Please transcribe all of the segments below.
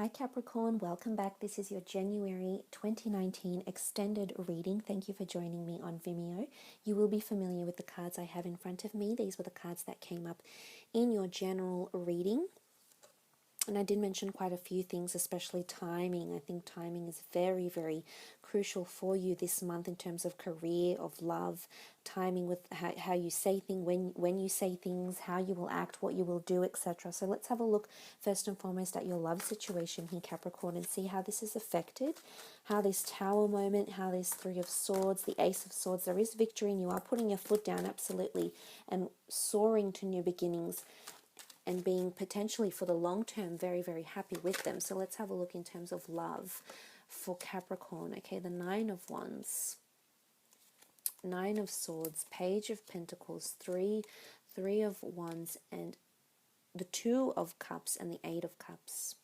Hi Capricorn, welcome back. This is your January 2019 extended reading. Thank you for joining me on Vimeo. You will be familiar with the cards I have in front of me. These were the cards that came up in your general reading. And I did mention quite a few things, especially timing. I think timing is very, very crucial for you this month in terms of career, of love, timing with how you say things, when you say things, how you will act, what you will do, etc. So let's have a look first and foremost at your love situation here, Capricorn, and see how this is affected, how this Tower moment, how this Three of Swords, the Ace of Swords, there is victory and you are putting your foot down, absolutely, and soaring to new beginnings and being potentially for the long term very, very happy with them. So let's have a look in terms of love for Capricorn. Okay, the Nine of Wands, Nine of Swords, Page of Pentacles, Three of Wands, and the Two of Cups and the Eight of Cups.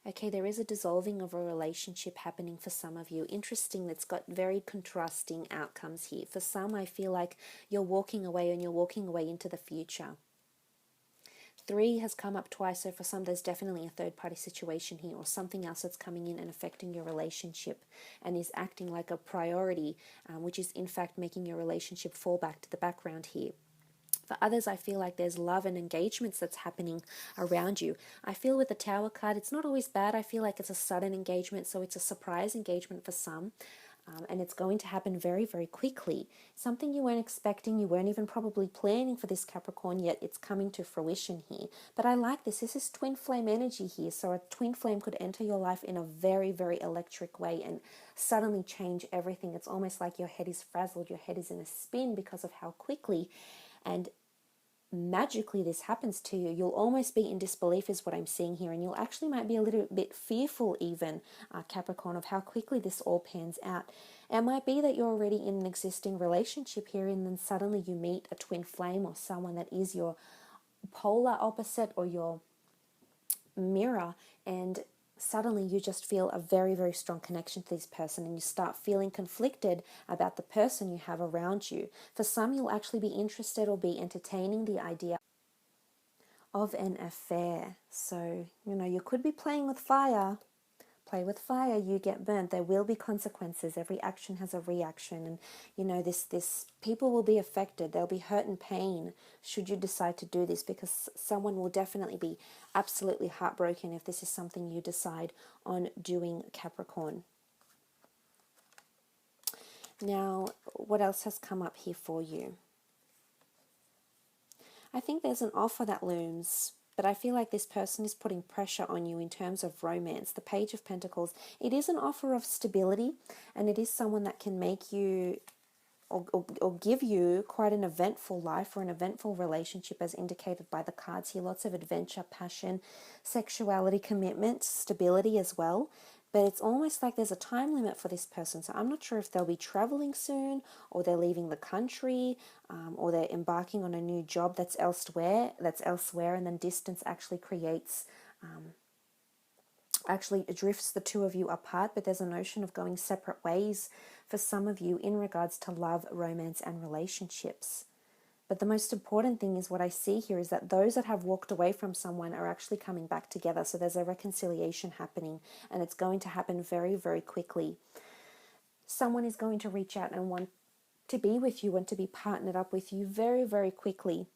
Okay, there is a dissolving of a relationship happening for some of you. Interesting, that's got very contrasting outcomes here. For some, I feel like you're walking away and you're walking away into the future. Three has come up twice, so for some there's definitely a third party situation here or something else that's coming in and affecting your relationship and is acting like a priority, which is in fact making your relationship fall back to the background here. For others, I feel like there's love and engagements that's happening around you. I feel with the Tower card, it's not always bad. I feel like it's a sudden engagement, so it's a surprise engagement for some. And it's going to happen very, very quickly. Something you weren't expecting, you weren't even probably planning for this Capricorn, yet it's coming to fruition here. But I like this. This is twin flame energy here. So a twin flame could enter your life in a very, very electric way and suddenly change everything. It's almost like your head is frazzled, your head is in a spin because of how quickly and magically this happens to you. You'll almost be in disbelief is what I'm seeing here, and you'll actually might be a little bit fearful even, Capricorn, of how quickly this all pans out. It might be that you're already in an existing relationship here and then suddenly you meet a twin flame or someone that is your polar opposite or your mirror, and suddenly you just feel a very, very strong connection to this person and you start feeling conflicted about the person you have around you. For some, you'll actually be interested or be entertaining the idea of an affair. So, you could be playing with fire. Play with fire, you get burnt. There will be consequences. Every action has a reaction, and this people will be affected. There'll be hurt and pain should you decide to do this, because someone will definitely be absolutely heartbroken if this is something you decide on doing, Capricorn. Now, what else has come up here for you? I think there's an offer that looms, but I feel like this person is putting pressure on you in terms of romance. The Page of Pentacles, it is an offer of stability, and it is someone that can make you or give you quite an eventful life or an eventful relationship, as indicated by the cards here. Lots of adventure, passion, sexuality, commitment, stability as well. But it's almost like there's a time limit for this person. So I'm not sure if they'll be traveling soon, or they're leaving the country, or they're embarking on a new job that's elsewhere, and then distance actually creates, actually drifts the two of you apart. But there's a notion of going separate ways for some of you in regards to love, romance, and relationships. But the most important thing is what I see here is that those that have walked away from someone are actually coming back together. So there's a reconciliation happening, and it's going to happen very, very quickly. Someone is going to reach out and want to be with you and to be partnered up with you very, very quickly.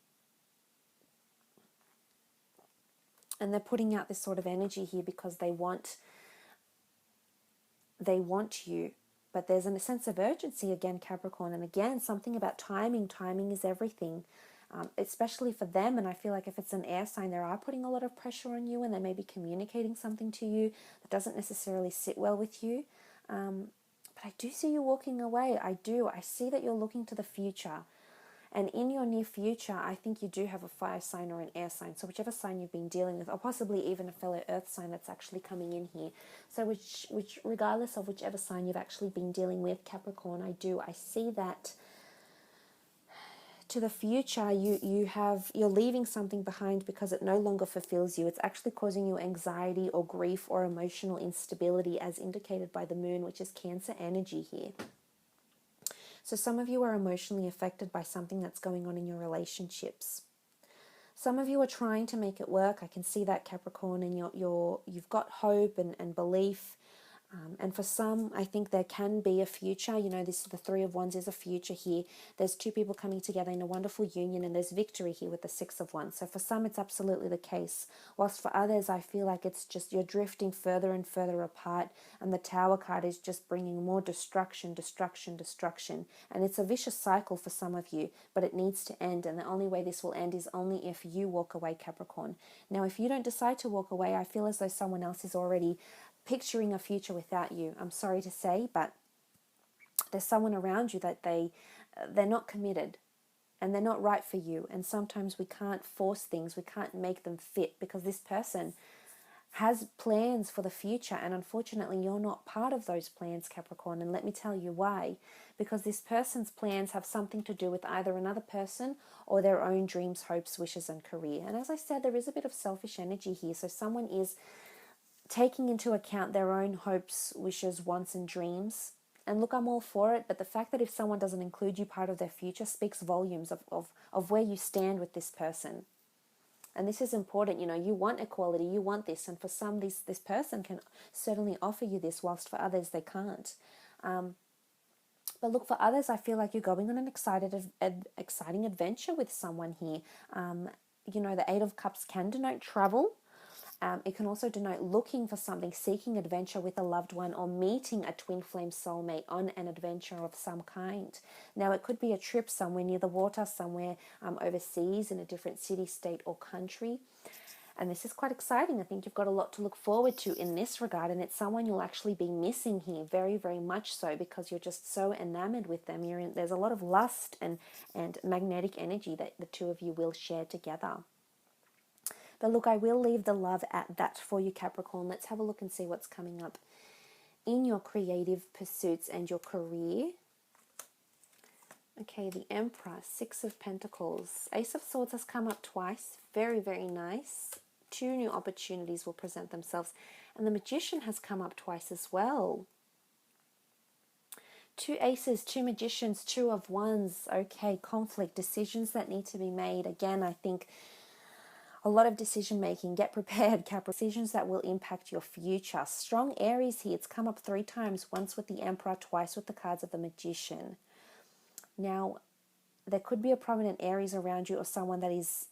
And they're putting out this sort of energy here because they want you. But there's a sense of urgency again, Capricorn. And again, something about timing. Timing is everything, especially for them. And I feel like if it's an air sign, they are putting a lot of pressure on you, and they may be communicating something to you that doesn't necessarily sit well with you. But I do see you walking away. I do. I see that you're looking to the future. And in your near future, I think you do have a fire sign or an air sign. So whichever sign you've been dealing with, or possibly even a fellow earth sign that's actually coming in here. So which regardless of whichever sign you've actually been dealing with, Capricorn, I see that to the future you're leaving something behind because it no longer fulfills you. It's actually causing you anxiety or grief or emotional instability, as indicated by the moon, which is Cancer energy here. So some of you are emotionally affected by something that's going on in your relationships. Some of you are trying to make it work. I can see that, Capricorn, and you've got hope and belief. And for some, I think there can be a future. You know, this the Three of Wands is a future here. There's two people coming together in a wonderful union, and there's victory here with the Six of Wands. So for some, it's absolutely the case. Whilst for others, I feel like it's just you're drifting further and further apart, and the Tower card is just bringing more destruction, destruction, destruction. And it's a vicious cycle for some of you, but it needs to end. And the only way this will end is only if you walk away, Capricorn. Now, if you don't decide to walk away, I feel as though someone else is already picturing a future without you. I'm sorry to say, but there's someone around you that they're not committed and they're not right for you. And sometimes we can't force things, we can't make them fit, because this person has plans for the future, and unfortunately you're not part of those plans, Capricorn. And let me tell you why. Because this person's plans have something to do with either another person or their own dreams, hopes, wishes, and career. And as I said, there is a bit of selfish energy here. So someone is taking into account their own hopes, wishes, wants, and dreams. And look, I'm all for it, but the fact that if someone doesn't include you part of their future speaks volumes of where you stand with this person. And this is important. You know, you want equality, you want this, and for some, this person can certainly offer you this, whilst for others, they can't. But look, for others, I feel like you're going on an exciting adventure with someone here. You know, the Eight of Cups can denote travel. It can also denote looking for something, seeking adventure with a loved one, or meeting a twin flame soulmate on an adventure of some kind. Now, it could be a trip somewhere near the water, somewhere overseas in a different city, state, or country. And this is quite exciting. I think you've got a lot to look forward to in this regard, and it's someone you'll actually be missing here, very, very much so, because you're just so enamored with them. There's a lot of lust and magnetic energy that the two of you will share together. But look, I will leave the love at that for you, Capricorn. Let's have a look and see what's coming up in your creative pursuits and your career. Okay, the Emperor, Six of Pentacles. Ace of Swords has come up twice. Very, very nice. Two new opportunities will present themselves. And the Magician has come up twice as well. Two aces, two magicians, Two of Wands. Okay, conflict, decisions that need to be made. Again, I think a lot of decision making. Get prepared, Capricorn. Decisions that will impact your future. Strong Aries here. It's come up 3 times. Once with the Emperor, twice with the cards of the Magician. Now, there could be a prominent Aries around you, or someone that is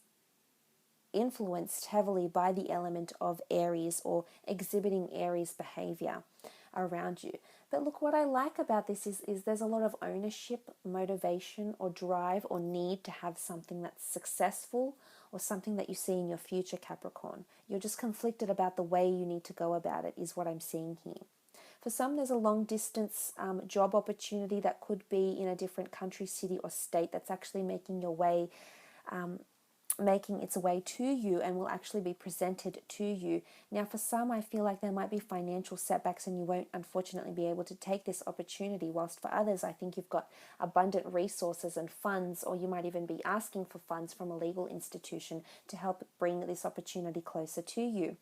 influenced heavily by the element of Aries or exhibiting Aries behavior around you. But look, what I like about this is there's a lot of ownership, motivation, or drive, or need to have something that's successful, or something that you see in your future, Capricorn. You're just conflicted about the way you need to go about it, is what I'm seeing here. For some, there's a long distance job opportunity that could be in a different country, city, or state that's actually making its way to you and will actually be presented to you. Now, for some, I feel like there might be financial setbacks and you won't unfortunately be able to take this opportunity, whilst for others, I think you've got abundant resources and funds, or you might even be asking for funds from a legal institution to help bring this opportunity closer to you.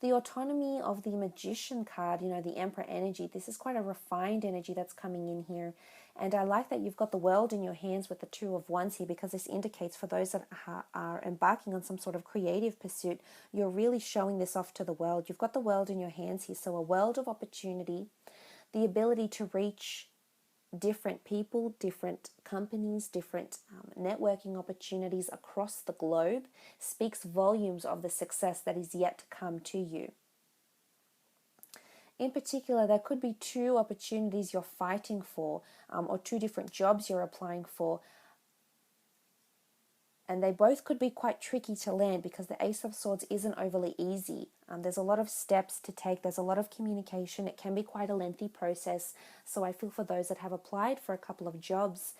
The autonomy of the Magician card, you know, the Emperor energy, this is quite a refined energy that's coming in here. And I like that you've got the world in your hands with the Two of Wands here, because this indicates for those that are embarking on some sort of creative pursuit, you're really showing this off to the world. You've got the world in your hands here. So a world of opportunity, the ability to reach different people, different companies, different networking opportunities across the globe speaks volumes of the success that is yet to come to you. In particular, there could be 2 opportunities you're fighting for, or 2 different jobs you're applying for, and they both could be quite tricky to land, because the Ace of Swords isn't overly easy. There's a lot of steps to take. There's a lot of communication. It can be quite a lengthy process. So I feel for those that have applied for a couple of jobs,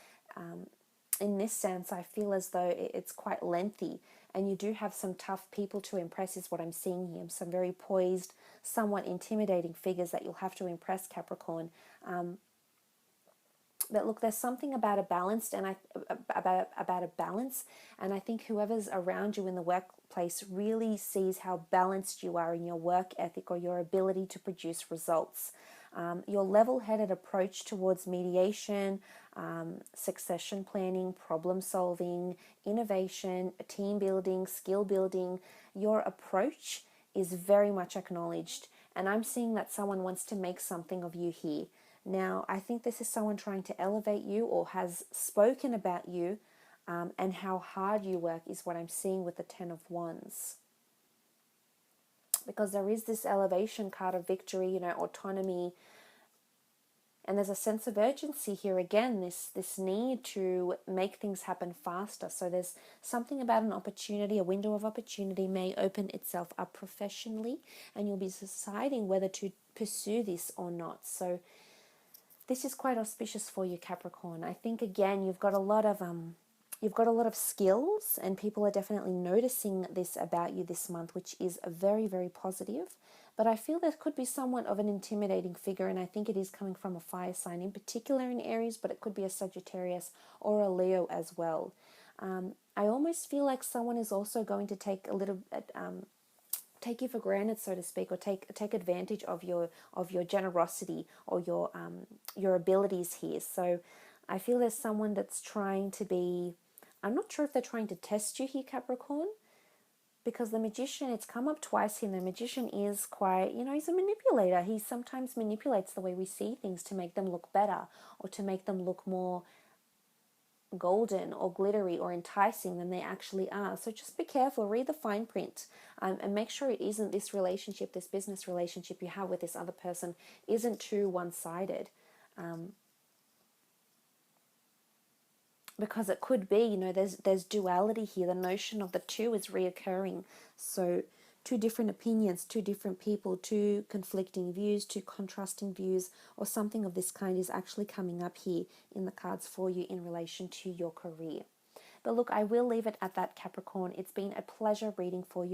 in this sense, I feel as though it's quite lengthy. And you do have some tough people to impress, is what I'm seeing here. Some very poised, somewhat intimidating figures that you'll have to impress, Capricorn. But look, there's something about a balance, and about a balance, and I think whoever's around you in the workplace really sees how balanced you are in your work ethic or your ability to produce results. your level-headed approach towards mediation, succession planning, problem solving, innovation, team building, skill building, your approach is very much acknowledged. And I'm seeing that someone wants to make something of you here. Now, I think this is someone trying to elevate you or has spoken about you, and how hard you work is what I'm seeing with the Ten of Wands. Because there is this elevation card of victory, autonomy, and there's a sense of urgency here again, this need to make things happen faster. So there's something about an opportunity, a window of opportunity may open itself up professionally, and you'll be deciding whether to pursue this or not. So this is quite auspicious for you, Capricorn. I think again you've got a lot of skills, and people are definitely noticing this about you this month, which is very, very positive. But I feel there could be somewhat of an intimidating figure, and I think it is coming from a fire sign, in particular in Aries, but it could be a Sagittarius or a Leo as well. I almost feel like someone is also going to take you for granted, so to speak, or take advantage of your generosity or your abilities here. So I feel there's someone that's trying to be. I'm not sure if they're trying to test you here, Capricorn, because the Magician, it's come up twice here. The Magician is quite, he's a manipulator. He sometimes manipulates the way we see things to make them look better or to make them look more golden or glittery or enticing than they actually are. So just be careful, read the fine print, and make sure it isn't this relationship, this business relationship you have with this other person isn't too one-sided. Because it could be, there's duality here. The notion of the two is reoccurring. So two different opinions, two different people, two conflicting views, two contrasting views, or something of this kind is actually coming up here in the cards for you in relation to your career. But look, I will leave it at that, Capricorn. It's been a pleasure reading for you.